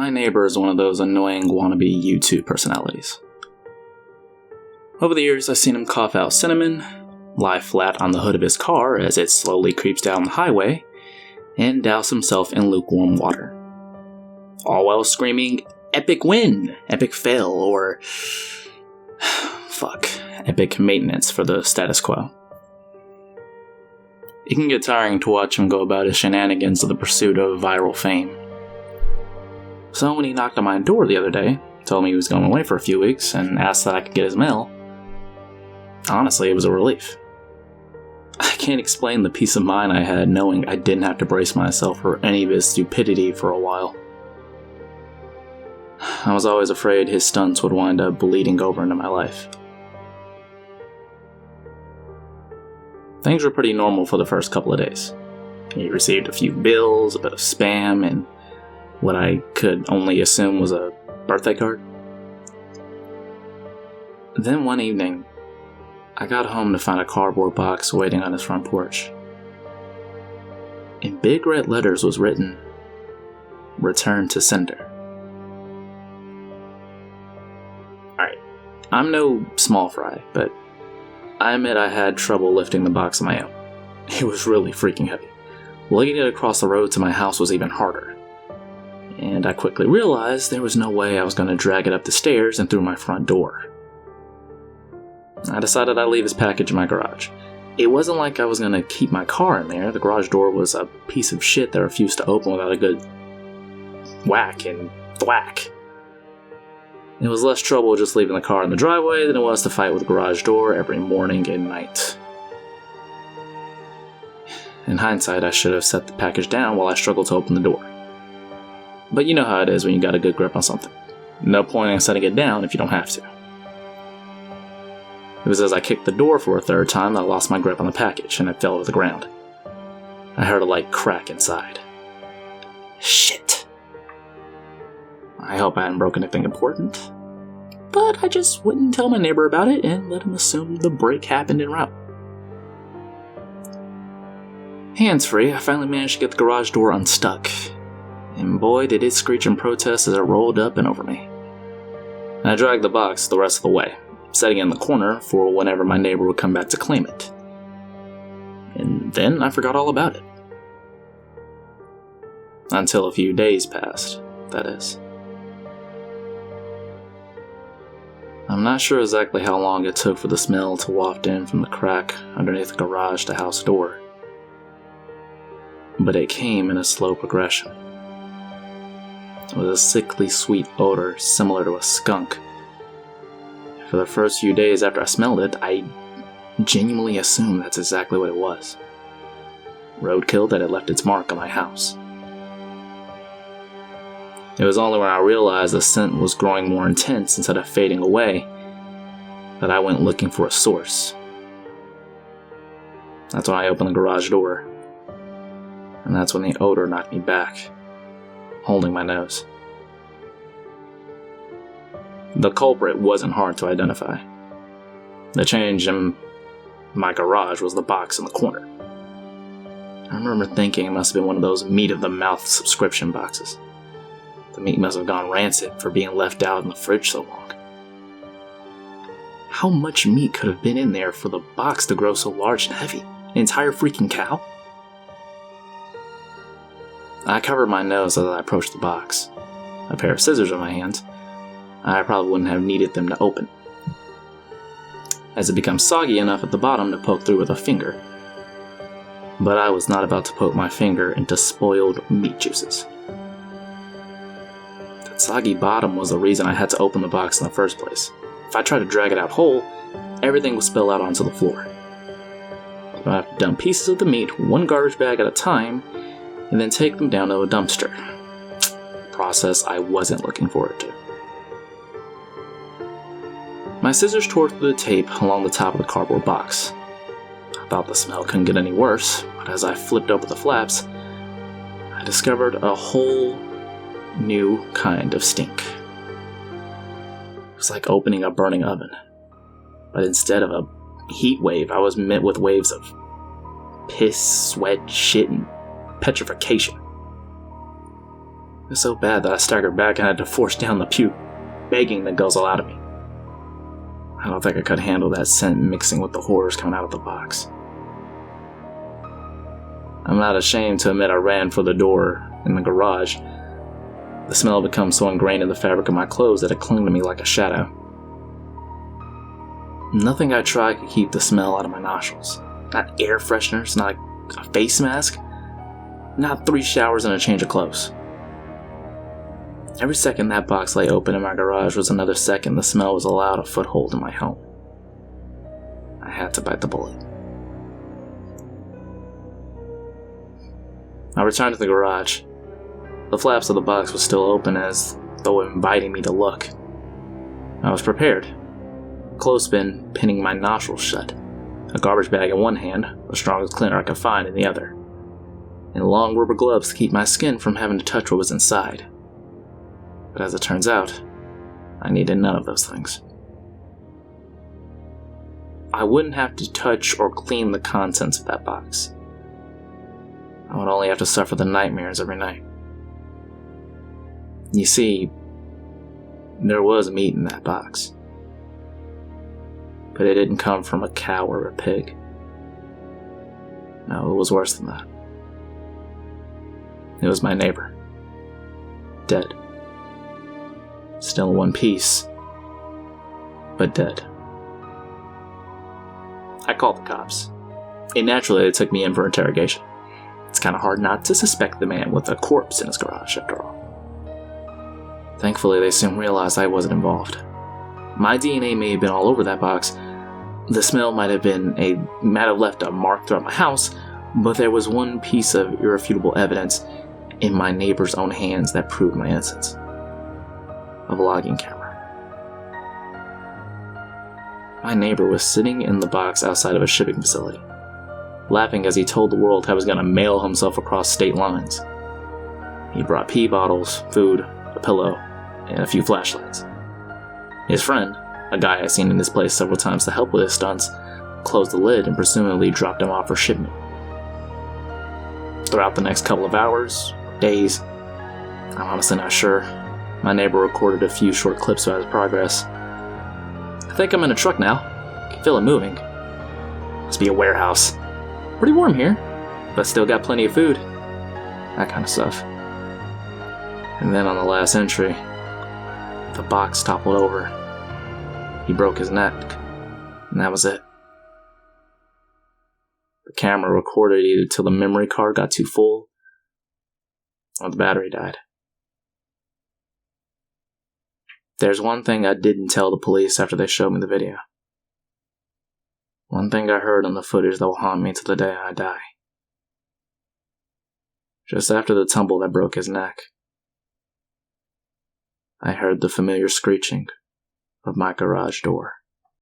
My neighbor is one of those annoying wannabe YouTube personalities. Over the years, I've seen him cough out cinnamon, lie flat on the hood of his car as it slowly creeps down the highway, and douse himself in lukewarm water. All while screaming, "Epic win! Epic fail!" or epic maintenance for the status quo. It can get tiring to watch him go about his shenanigans in the pursuit of viral fame. So when he knocked on my door the other day, told me he was going away for a few weeks, and asked that I could get his mail, honestly, it was a relief. I can't explain the peace of mind I had knowing I didn't have to brace myself for any of his stupidity for a while. I was always afraid his stunts would wind up bleeding over into my life. Things were pretty normal for the first couple of days. He received a few bills, a bit of spam, and what I could only assume was a birthday card. Then one evening, I got home to find a cardboard box waiting on his front porch. In big red letters was written, "Return to sender." Alright, I'm no small fry, but I admit I had trouble lifting the box on my own. It was really freaking heavy. Lugging it across the road to my house was even harder. And I quickly realized there was no way I was going to drag it up the stairs and through my front door. I decided I'd leave his package in my garage. It wasn't like I was going to keep my car in there. The garage door was a piece of shit that refused to open without a good whack and thwack. It was less trouble just leaving the car in the driveway than it was to fight with the garage door every morning and night. In hindsight, I should have set the package down while I struggled to open the door. But you know how it is when you got a good grip on something. No point in setting it down if you don't have to. It was as I kicked the door for a third time that I lost my grip on the package and it fell to the ground. I heard a light crack inside. Shit. I hope I hadn't broken anything important. But I just wouldn't tell my neighbor about it and let him assume the break happened en route. Hands-free, I finally managed to get the garage door unstuck. And boy, did it screech in protest as it rolled up and over me. I dragged the box the rest of the way, setting it in the corner for whenever my neighbor would come back to claim it. And then I forgot all about it. Until a few days passed, that is. I'm not sure exactly how long it took for the smell to waft in from the crack underneath the garage to house door. But it came in a slow progression. With a sickly sweet odor similar to a skunk. For the first few days after I smelled it, I genuinely assumed that's exactly what it was. Roadkill that had left its mark on my house. It was only when I realized the scent was growing more intense instead of fading away that I went looking for a source. That's when I opened the garage door. And that's when the odor knocked me back, holding my nose. The culprit wasn't hard to identify. The change in my garage was the box in the corner. I remember thinking it must have been one of those meat-of-the-mouth subscription boxes. The meat must have gone rancid for being left out in the fridge so long. How much meat could have been in there for the box to grow so large and heavy? An entire freaking cow? I covered my nose as I approached the box. A pair of scissors in my hands. I probably wouldn't have needed them to open, as it becomes soggy enough at the bottom to poke through with a finger. But I was not about to poke my finger into spoiled meat juices. That soggy bottom was the reason I had to open the box in the first place. If I tried to drag it out whole, everything would spill out onto the floor. So I have to dump pieces of the meat, one garbage bag at a time, and then take them down to a dumpster. A process I wasn't looking forward to. My scissors tore through the tape along the top of the cardboard box. I thought the smell couldn't get any worse, but as I flipped open the flaps, I discovered a whole new kind of stink. It was like opening a burning oven. But instead of a heat wave, I was met with waves of piss, sweat, shit, and petrification. was so bad that I staggered back and had to force down the puke, begging to guzzle out of me. I don't think I could handle that scent mixing with the horrors coming out of the box. I'm not ashamed to admit I ran for the door in the garage. The smell had become so ingrained in the fabric of my clothes that it clung to me like a shadow. Nothing I tried could keep the smell out of my nostrils. Not air fresheners, not a face mask, not 3 showers and a change of clothes. Every second that box lay open in my garage was another second the smell was allowed a foothold in my home. I had to bite the bullet. I returned to the garage. The flaps of the box were still open as though inviting me to look. I was prepared. A clothespin pinning my nostrils shut, a garbage bag in one hand, the strongest cleaner I could find in the other, and long rubber gloves to keep my skin from having to touch what was inside. But as it turns out, I needed none of those things. I wouldn't have to touch or clean the contents of that box. I would only have to suffer the nightmares every night. You see, there was meat in that box. But it didn't come from a cow or a pig. No, it was worse than that. It was my neighbor. Dead. Still in one piece, but dead. I called the cops. And naturally, they took me in for interrogation. It's kind of hard not to suspect the man with a corpse in his garage, after all. Thankfully, they soon realized I wasn't involved. My DNA may have been all over that box. The smell might have left a mark throughout my house, but there was one piece of irrefutable evidence in my neighbor's own hands that proved my innocence. A vlogging camera. My neighbor was sitting in the box outside of a shipping facility, laughing as he told the world how he was going to mail himself across state lines. He brought pee bottles, food, a pillow, and a few flashlights. His friend, a guy I'd seen in this place several times to help with his stunts, closed the lid and presumably dropped him off for shipment. Throughout the next couple of hours, days, I'm honestly not sure, my neighbor recorded a few short clips about his progress. I think I'm in a truck now. I can feel it moving. Must be a warehouse. Pretty warm here, but still got plenty of food. That kind of stuff. And then on the last entry, the box toppled over. He broke his neck, and that was it. The camera recorded either till the memory card got too full, or the battery died. There's one thing I didn't tell the police after they showed me the video. One thing I heard on the footage that will haunt me to the day I die. Just after the tumble that broke his neck, I heard the familiar screeching of my garage door.